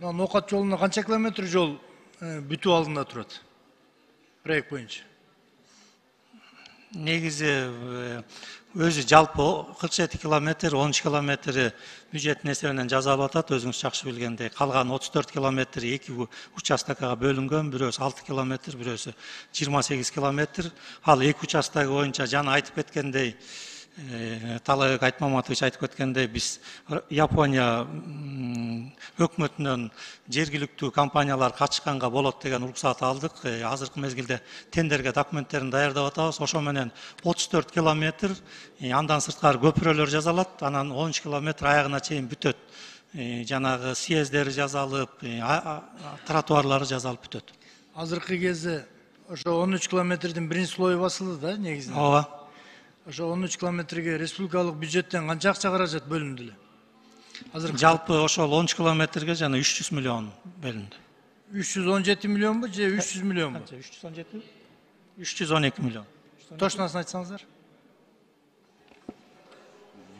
Ноокат жолуна канча километр жол бүтүү алдында турат? Проект боюнча. Негизи өзү жалпы 47 километр, 13 километри бюджеттин эсебинен жасалып атат, өзүңүз жакшы билгендей. Калган 34 километр эки участокага бөлүнгөн, бирөөсү 6 километр, бирөөсү 28 километр. Ал эки участок боюнча жана айтып кеткендей, Талайбек Айтмаматович айтып кеткендей, биз Япония өкмөтүнөн жергиликтүү компаниялар катышканга болот деген уруксат алдык. Азыркы мезгилде тендерге документтерин даярдап атабыз. Ошо менен 34 километр, андан сырткары көпүрөлөр жасалат, анан 13 километр аягына чейин бүтөт. Жанагы съездери жасалып, тротуарлары жасалып бүтөт. Азыркы кезде ошо 13 километрдин биринчи слою басылды да, негизинен. Ооба. Ошо 13 километрге республикалык бюджеттен канча акча каражат бөлүндү эле? Жалпы ошол 13 километрге жана 300 миллион бөлүндү. 317 миллионбу же 300 миллионбу? 317? 312 миллион. Точносын айтсаңыздар.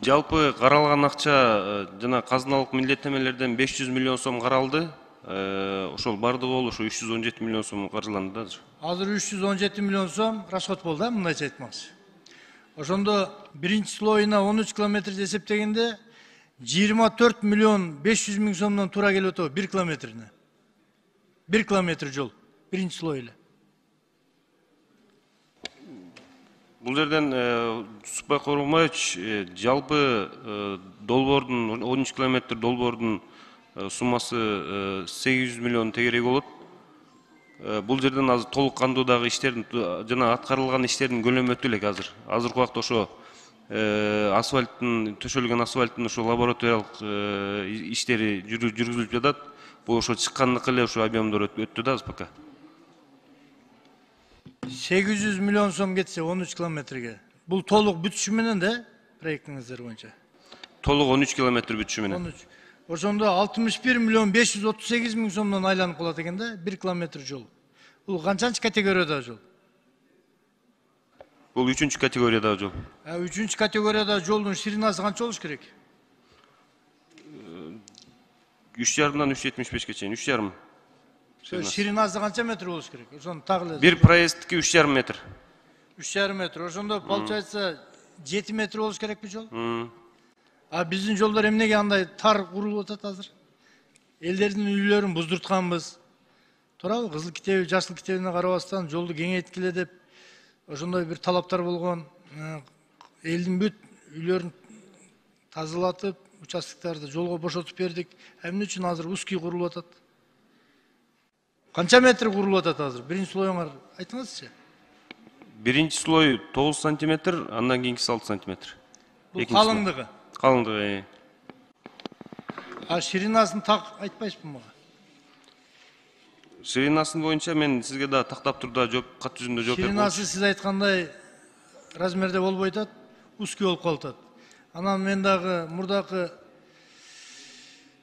Жалпы каралган акча жана казыналык милдеттемелерден 500 миллион сом каралды. Ошол бардыгы болуп ошо 317 миллион сом каржыланды да. Азыр 317 миллион сом расход болду, да, мындайча айтмакчы. Ошондо биринчи слоюна 13 километрди эсептегенде 24 миллион 500 миң сомдон туура келип атабы 1 километрине. 1 километр жол биринчи слой эле. Бул жерден Супай Кормаевич, жалпы долбоордун 13 километр долбоордун суммасы 800 миллион тегерек болот. Бул жерден азыр толук кандуудагы иштердин жана аткарылган иштердин көлөмү өтө элек азыр. Азыркы убакта ошо асфальттын төшөлгөн асфальттын ошо лабораториялык иштери жүргүзүлүп жатат. Бул ошо чыккандыкы эле ошо объемдор өттү да пока. 800 миллион сом кетсе 13 километрге. Бул толук бүтүшү менен да проектиңиздер боюнча. Толук 13 километр бүтүшү менен. Ошондо 61 миллион 538 миң сомдон айланып калат экен да 1 километр жол. Бул канчанчы категорияда жол? Бул 3-чү категориядагы жол. 3-чү категориядагы жолдун ширинасы канча болуш керек? 3,5-дан 3,75 чейин, 3,5. Ширинасы канча метр болуш керек? Ошону так эле. Бир проезддики 3,5 метр. 3,5 метр. Ошондо получается 7 метр болуш керекпи жол? А биздин жолдор эмнеге андай тар курулуп атат азыр? Элдердин үйлөрүн буздуртканбыз. Туурабы? Кызыл китеби, жашыл китебине карабастан жолду кеңейткиле деп ошондой бир талаптар болгон. Элдин бүт үйлөрүн тазалатып, участоктарды жолго бошотуп бердик. Эмне үчүн азыр узкий курулуп атат? Канча метр курулуп атат азыр? Биринчи слоюңар айтыңызчы. Биринчи слой 9 сантиметр, андан кийинкиси 6 сантиметр. Бул калыңдыгы. Калыңдыгы. А ширинасын так айтпайсызбы мага? Ширинасын боюнча мен сизге да тактап турда жооп, кат жүзүндө жооп берип. Ширинасы сиз айткандай размерде болбой атат, узкий болуп калып атат. Анан мен дагы мурдакы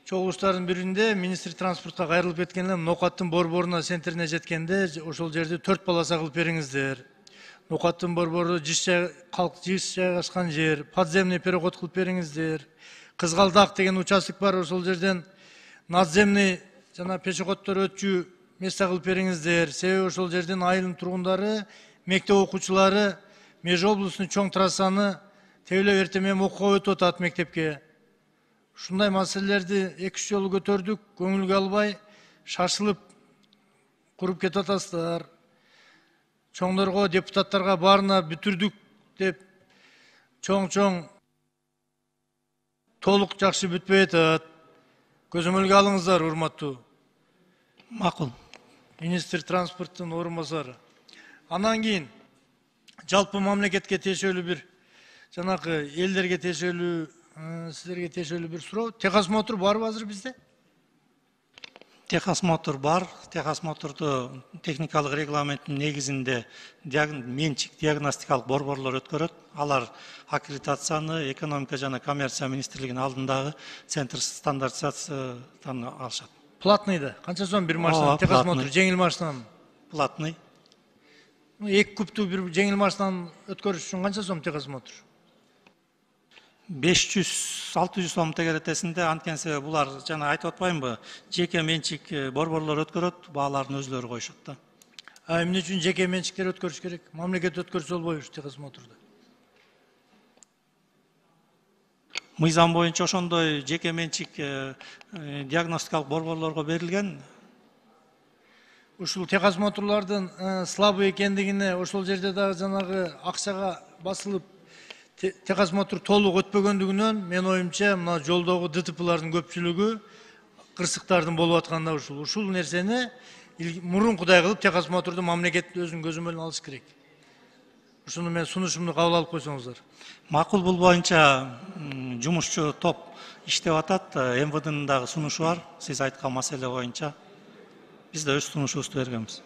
чогулуштардын биринде министр транспортко кайрылып кеткен элем. Ноокаттын борборуна центрине жеткенде ошол жерде 4 полоса кылып бериңиздер. Ноокаттын борбору калк жыш жайгашкан жер, подземный переход кылып бериңиздер. Кызгалдак деген участок бар, ошол жерден надземный жана пешеходдор өтчү место кылып бериңиздер. Себеби ошол жердин айылдын тургундары, мектеп окуучулары межобластный чоң трассаны тебелеп эртең окууга өтүп атат мектепке. Ушундай маселелерди 2-3 жолу көтөрдүк, көңүлгө албай, шашылып куруп кетип атасыздар. Чоңдорго, депутаттарга баарына бүтүрдүк деп чоң толук жакшы бүтпөй атат. Көзөмөлгө алыңыздар, урматтуу. Макул. Министр транспорттун орун басары. Андан кийин жалпы мамлекетке тиешелүү бир жанакы элдерге тиешелүү, сиздерге тиешелүү бир суроо. Техосмотр барбы азыр бизде? Техосмотр бар. Техосмотрду техникалык регламенттин негизинде менчик диагностикалык борборлор өткөрөт. Алар аккредитацияны экономика жана коммерция министрлигинин алдындагы центр стандартизациядан алышат. Платный да. Канча сом бир машина техосмотр, жеңил машинанын? Платный. 2 кубтуу бир жеңил машинаны өткөрүш үчүн канча сом техосмотр? 500-600 сом тегеретесинде, анткенсе булар жана айтып атпаймынбы, жеке менчик борборлор өткөрөт, бааларын өзлөрү коюшат да. Эмне үчүн жеке менчиктер өткөрүш керек? Мамлекет өткөрсө болбойбу техосмотрду. Мыйзам боюнча ошондой жеке менчик диагностикалык борборлорго берилген. Ушул техосмотрлардын слабый экендигине ошол жерде дагы жанагы акчага басылып техосмотр толук өтпөгөндүгүнөн мен оюмча мына жолдогу ДТПлардын көпчүлүгү кырсыктардын болуп атканда ушул нерсени мурункудай кылып техосмотрду мамлекет өзүнүн көзү менен алыш керек. Ушуну мен сунушумду кабыл алып койсоңуздар. Макул, бул боюнча жумушчу топ иштеп атат. МВДнын дагы сунушу бар. Сиз айткан маселе боюнча биз да өз сунушубузду бергенбиз.